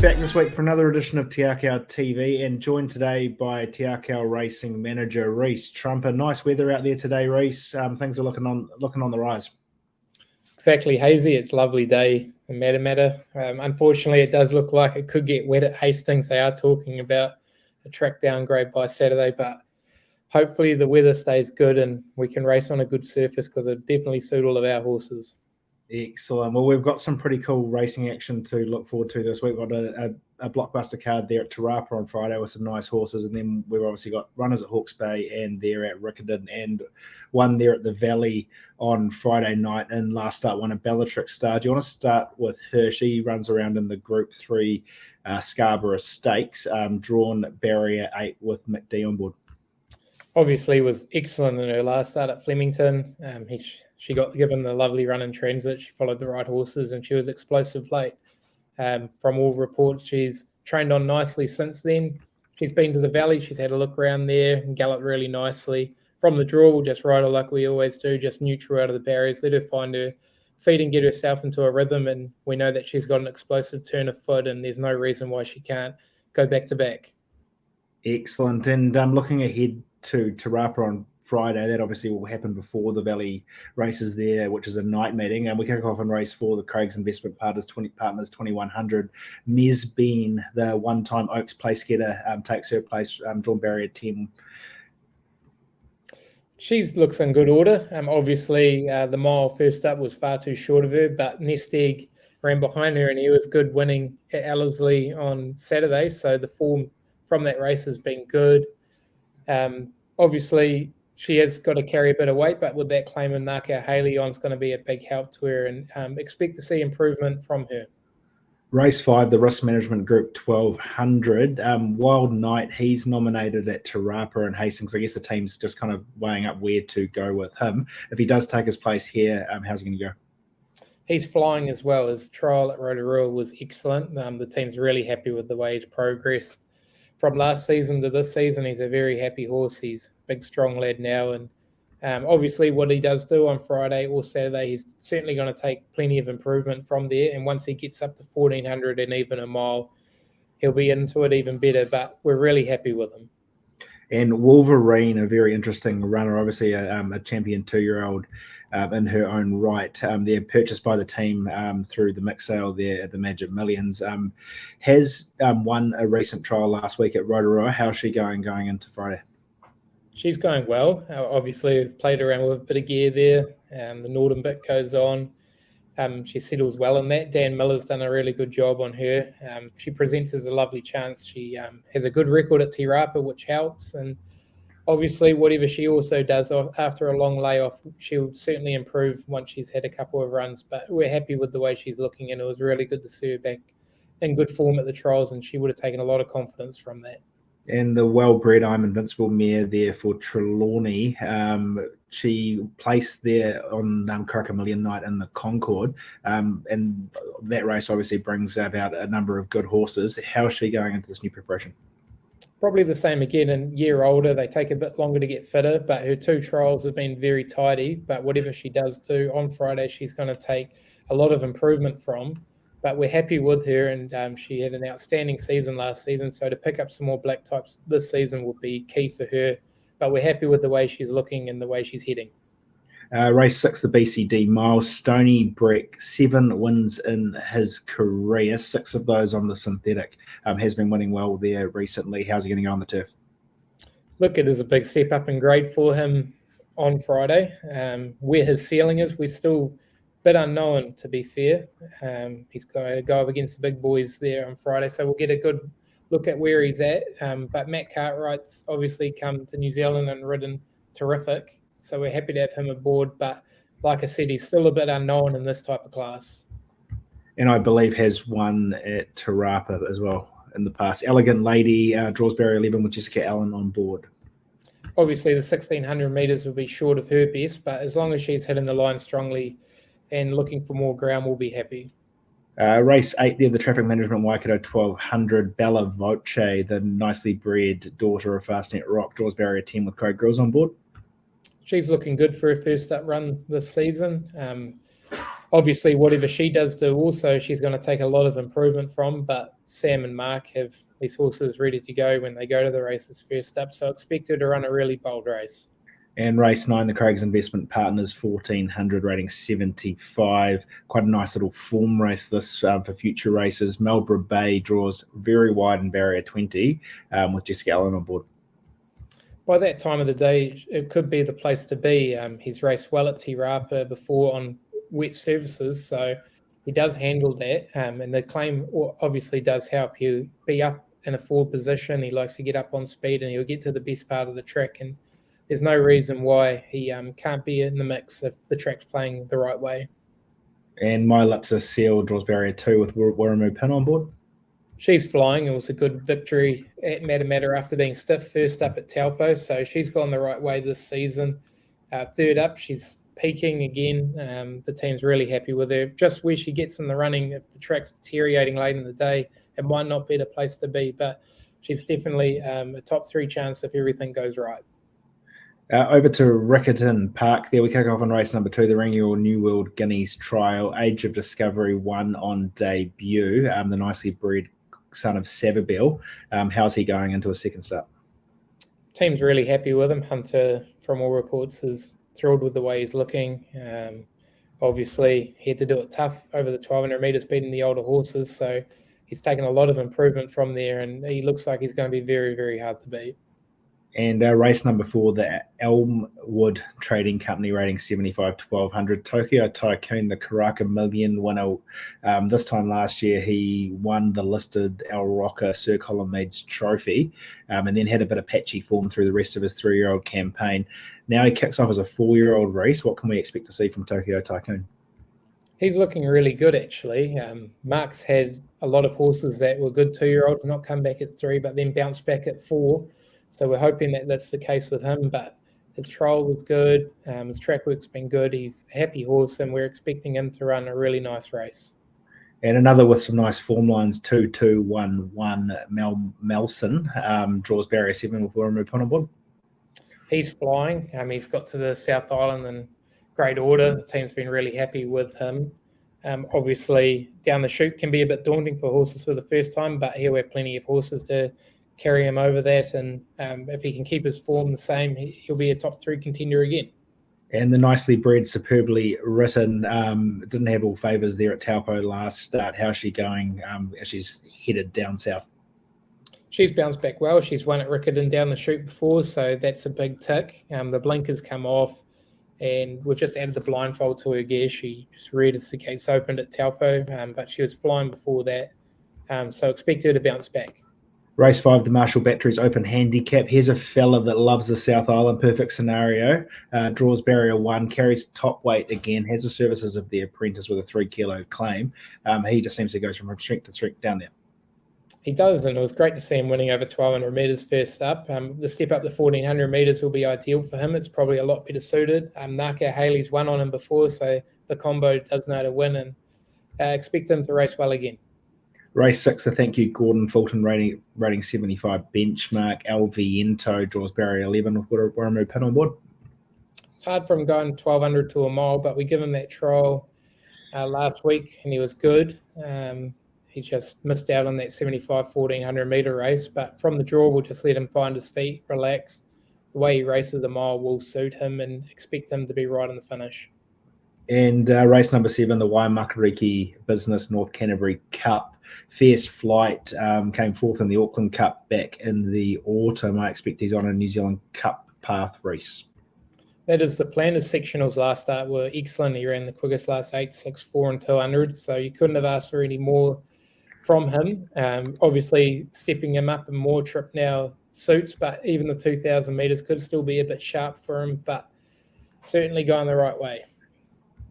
back this week for another edition of Te Akau TV and joined today by Te Akau Racing Manager Reese Trumper. Nice weather out there today, Reese. Things are looking on the rise. Exactly, Hazy. It's a lovely day in Matamata. Unfortunately, it does look like it could get wet at Hastings. They are talking about a track downgrade by Saturday, but hopefully the weather stays good and we can race on a good surface because it definitely suit all of our horses. Excellent. Well, we've got some pretty cool racing action to look forward to this week. We've got a blockbuster card there at Te Rapa on Friday with some nice horses, and then we've obviously got runners at Hawke's Bay and there at Riccarton, and one there at the Valley on Friday night, and last start one at Bellatrix Star. Do you want to start with her? She runs around in the Group 3 Scarborough Stakes, drawn barrier 8 with Mick D on board. Obviously was excellent in her last start at Flemington. She got given the lovely run in transit. She followed the right horses and she was explosive late. From all reports, she's trained on nicely since then. She's been to the Valley. She's had a look around there and galloped really nicely. From the draw, we'll just ride her like we always do, just neutral out of the barriers, let her find her feet and get herself into a rhythm. And we know that she's got an explosive turn of foot and there's no reason why she can't go back to back. Excellent. And looking ahead to Te Rapa on Friday, that obviously will happen before the Valley races there, which is a night meeting, and we kick off in race 4, the Craig's Investment Partners 2100. Mez Bean, the one-time Oaks place getter, takes her place, drawn barrier 10. She looks in good order. Obviously, the mile first up was far too short of her, but Nest Egg ran behind her and he was good winning at Ellerslie on Saturday, so the form from that race has been good. Obviously, she has got to carry a bit of weight, but with that claim in Akau Haley on, it's going to be a big help to her, and expect to see improvement from her. Race 5, the Risk Management Group 1200. Wild Knight, he's nominated at Te Rapa and Hastings. I guess the team's just kind of weighing up where to go with him. If he does take his place here, how's he going to go? He's flying as well. His trial at Rotorua was excellent. The team's really happy with the way he's progressed. From last season to this season, he's a very happy horse. He's a big, strong lad now. And obviously what he does do on Friday or Saturday, he's certainly going to take plenty of improvement from there. And once he gets up to 1400 and even a mile, he'll be into it even better. But we're really happy with him. And Wolverine, a very interesting runner, obviously a champion 2-year-old in her own right. They're purchased by the team through the mix sale there at the Magic Millions. Has won a recent trial last week at Rotorua. How's she going into Friday? She's going well. Obviously, we've played around with a bit of gear there. The Northern bit goes on. She settles well in that. Dan Miller's done a really good job on her. She presents as a lovely chance. She has a good record at Te Rapa, which helps. And obviously, whatever she also does after a long layoff, she'll certainly improve once she's had a couple of runs. But we're happy with the way she's looking, and it was really good to see her back in good form at the trials, and she would have taken a lot of confidence from that. And the well-bred I'm Invincible mare there for Trelawney. She placed there on Karaka Million Night in the Concord. And that race obviously brings about a number of good horses. How is she going into this new preparation? Probably the same again. A year older, they take a bit longer to get fitter, but her 2 trials have been very tidy. But whatever she does do on Friday, she's going to take a lot of improvement from. But we're happy with her, and she had an outstanding season last season. So to pick up some more black types this season will be key for her. But we're happy with the way she's looking and the way she's heading. Race 6, the BCD Mile. Stony Breck, 7 wins in his career, 6 of those on the synthetic. Has been winning well there recently. How's he going to go on the turf? Look, it is a big step up in grade for him on Friday. Where his ceiling is, we're still bit unknown, to be fair. He's got to go up against the big boys there on Friday, so we'll get a good look at where he's at. But Matt Cartwright's obviously come to New Zealand and ridden terrific, so we're happy to have him aboard. But like I said, he's still a bit unknown in this type of class. And I believe has won at Te Rapa as well in the past. Elegant Lady draws barrier 11 with Jessica Allen on board. Obviously, the 1600 metres will be short of her best, but as long as she's hitting the line strongly and looking for more ground, we'll be happy. Race 8 there, the Traffic Management Waikato 1200. Bella Voce, the nicely bred daughter of Fastnet Rock, draws barrier 10 with Craig Grills on board. She's looking good for her first up run this season. Obviously, whatever she does do also, she's going to take a lot of improvement from, but Sam and Mark have these horses ready to go when they go to the races first up, so expect her to run a really bold race. And race 9, the Craig's Investment Partners 1400, rating 75. Quite a nice little form race this for future races. Marlborough Bay draws very wide in barrier 20 with Jessica Allen on board. By that time of the day, it could be the place to be. He's raced well at Te Rapa before on wet surfaces, so he does handle that. And the claim obviously does help you be up in a forward position. He likes to get up on speed, and he'll get to the best part of the track. And there's no reason why he can't be in the mix if the track's playing the right way. And My Lips Are Sealed draws barrier 2 with Warramu Pin on board. She's flying. It was a good victory at Matamata after being stiff first up at Taupo, so she's gone the right way this season. Third up, she's peaking again. The team's really happy with her. Just where she gets in the running, if the track's deteriorating late in the day, it might not be the place to be, but she's definitely a top 3 chance if everything goes right. Over to Riccarton Park there. We kick off on race number 2, the Rangiora New World Guineas Trial. Age of Discovery won on debut. The nicely bred son of Savabeel. How's he going into a second start? Team's really happy with him. Hunter, from all reports, is thrilled with the way he's looking. Obviously, he had to do it tough over the 1200 metres, beating the older horses, so he's taken a lot of improvement from there, and he looks like he's going to be very, very hard to beat. And race number 4, the Elmwood Trading Company, rating 75 to 1200. Tokyo Tycoon, the Karaka Million winner. This time last year, he won the listed El Roca Sir Colin Meads Trophy, and then had a bit of patchy form through the rest of his 3-year-old campaign. Now he kicks off as a 4-year-old race. What can we expect to see from Tokyo Tycoon? He's looking really good, actually. Mark's had a lot of horses that were good 2-year-olds, not come back at 3, but then bounce back at 4. So we're hoping that that's the case with him, but his trial was good. His track work's been good. He's a happy horse, and we're expecting him to run a really nice race. And another with some nice form lines, 2-2-1-1 Melson draws barrier 7 with Warramu Pin on board. He's flying. He's got to the South Island in great order. The team's been really happy with him. Obviously, down the chute can be a bit daunting for horses for the first time, but he'll have plenty of horses to carry him over that, and if he can keep his form the same, he'll be a top 3 contender again. And the nicely bred, superbly written, didn't have all favours there at Taupo last start. How's she going as she's headed down south? She's bounced back well. She's won at Riccarton down the chute before, so that's a big tick. The blinkers come off, and we've just added the blindfold to her gear. She just reared as the gates opened at Taupo, but she was flying before that, so expect her to bounce back. Race 5, the Marshall Batteries Open Handicap. Here's a fella that loves the South Island. Perfect scenario. Draws barrier 1, carries top weight again, has the services of the apprentice with a 3-kilo claim. He just seems to go from strength to strength down there. He does, and it was great to see him winning over 1,200 metres first up. The step up to 1,400 metres will be ideal for him. It's probably a lot better suited. Naka Haley's won on him before, so the combo does know to win, and expect him to race well again. Race 6, the Thank You Gordon Fulton rating 75 benchmark. El Viento draws barrier 11 with Warramu Pin on board. It's hard for him going 1,200 to a mile, but we give him that trial last week, and he was good. He just missed out on that 75 1,400 metre race, but from the draw, we'll just let him find his feet, relax. The way he races the mile will suit him, and expect him to be right in the finish. And race number 7, the Waimakariki Business North Canterbury Cup. Fierce Flight came fourth in the Auckland Cup back in the autumn. I expect he's on a New Zealand Cup path race. That is the plan. His sectionals last start were excellent. He ran the quickest last 8, 6, 4 and 200, so you couldn't have asked for any more from him. Obviously, stepping him up and more trip now suits, but even the 2,000 metres could still be a bit sharp for him, but certainly going the right way.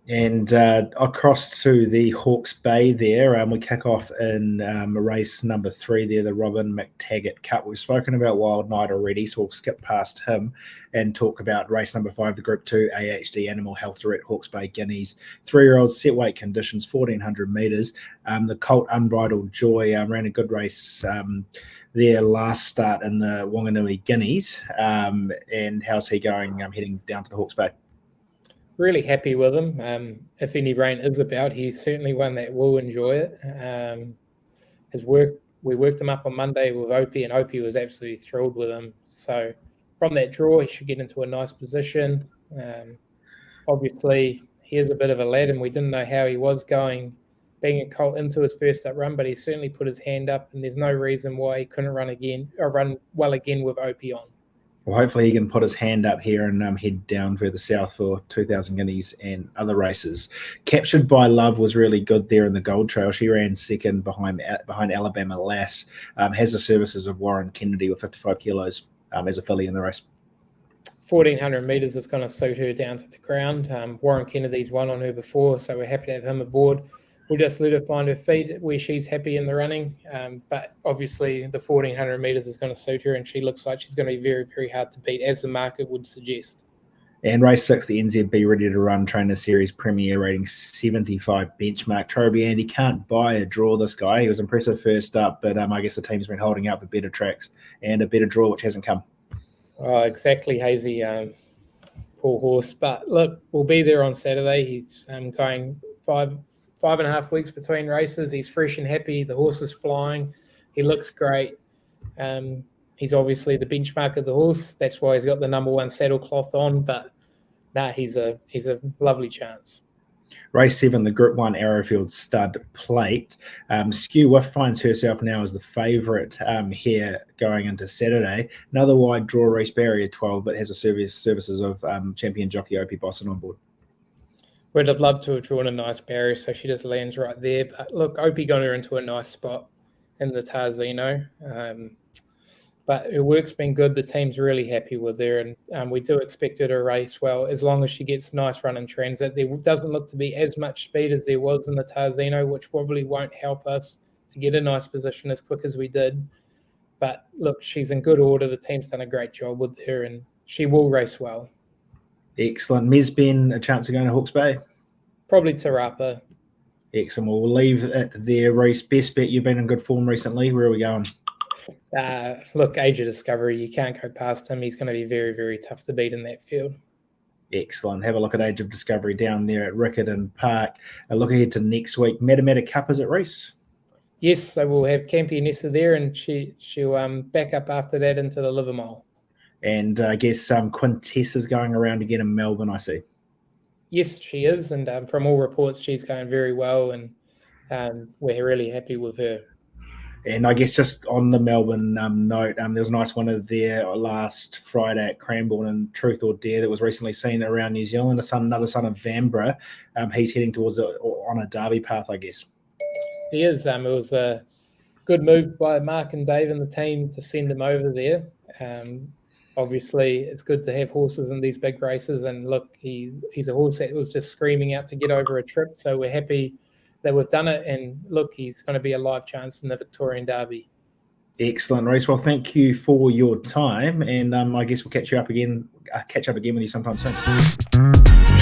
And across to the Hawke's Bay there, we kick off in race number 3 there, the Robin McTaggart Cup. We've spoken about Wild Knight already, so we'll skip past him and talk about race number 5, the Group 2 AHD Animal Health Direct Hawke's Bay Guineas. 3-year-old set weight conditions, 1,400 metres. The Colt Unbridled Joy ran a good race their last start in the Wanganui Guineas. And how's he going heading down to the Hawke's Bay? Really happy with him. If any rain is about, he's certainly one that will enjoy it. His work, we worked him up on Monday with Opie, and Opie was absolutely thrilled with him. So from that draw, he should get into a nice position. Obviously, he is a bit of a lad, and we didn't know how he was going being a colt into his first up run, but he certainly put his hand up, and there's no reason why he couldn't run well again with Opie on. Well, hopefully he can put his hand up here and head down further south for 2,000 guineas and other races. Captured by Love was really good there in the Gold Trail. She ran second behind Alabama Lass. Has the services of Warren Kennedy with 55 kilos as a filly in the race. 1,400 metres is going to suit her down to the ground. Warren Kennedy's won on her before, so we're happy to have him aboard. We'll just let her find her feet where she's happy in the running. But obviously the 1,400 metres is going to suit her, and she looks like she's going to be very, very hard to beat, as the market would suggest. And race 6, the NZB Ready to Run Trainer Series Premier rating 75 benchmark. Troby Andy can't buy a draw, this guy. He was impressive first up, but I guess the team's been holding out for better tracks and a better draw, which hasn't come. Oh, exactly, Hazy. Poor horse. But look, we'll be there on Saturday. He's going 5.5 weeks between races. He's fresh and happy. The horse is flying. He looks great. He's obviously the benchmark of the horse. That's why he's got the number 1 saddle cloth on. But he's a lovely chance. Race 7, the Group 1 Arrowfield Stud Plate. Skew Whiff finds herself now as the favourite here going into Saturday. Another wide draw race, barrier 12, but has a services of champion jockey Opie Bosson on board. We'd have loved to have drawn a nice barrier, so she just lands right there. But look, Opie got her into a nice spot in the Tarzino. But her work's been good. The team's really happy with her, and we do expect her to race well as long as she gets a nice run in transit. There doesn't look to be as much speed as there was in the Tarzino, which probably won't help us to get a nice position as quick as we did. But look, she's in good order. The team's done a great job with her, and she will race well. Excellent. Mesben, a chance of going to Hawke's Bay? Probably Tarapa. Excellent. Well, we'll leave it there, Reece. Best bet, you've been in good form recently. Where are we going? Look, Age of Discovery, you can't go past him. He's going to be very, very tough to beat in that field. Excellent. Have a look at Age of Discovery down there at Riccarton Park. A look ahead to next week. Matamata Cup, is it, Reece? Yes, so we'll have Campionessa there, and she'll back up after that into the Livermore. And I guess Quintessa's going around again in Melbourne, I see. Yes, she is, and from all reports, she's going very well, and we're really happy with her. And I guess just on the Melbourne note, there was a nice one there last Friday at Cranbourne, and Truth or Dare that was recently seen around New Zealand. Another son of Vanbrugh. He's heading towards on a derby path, I guess. He is. It was a good move by Mark and Dave and the team to send him over there. Obviously, it's good to have horses in these big races. And look, he's a horse that was just screaming out to get over a trip. So we're happy that we've done it. And look, he's going to be a live chance in the Victorian Derby. Excellent, Reece. Well, thank you for your time. And I guess we'll catch up again with you sometime soon.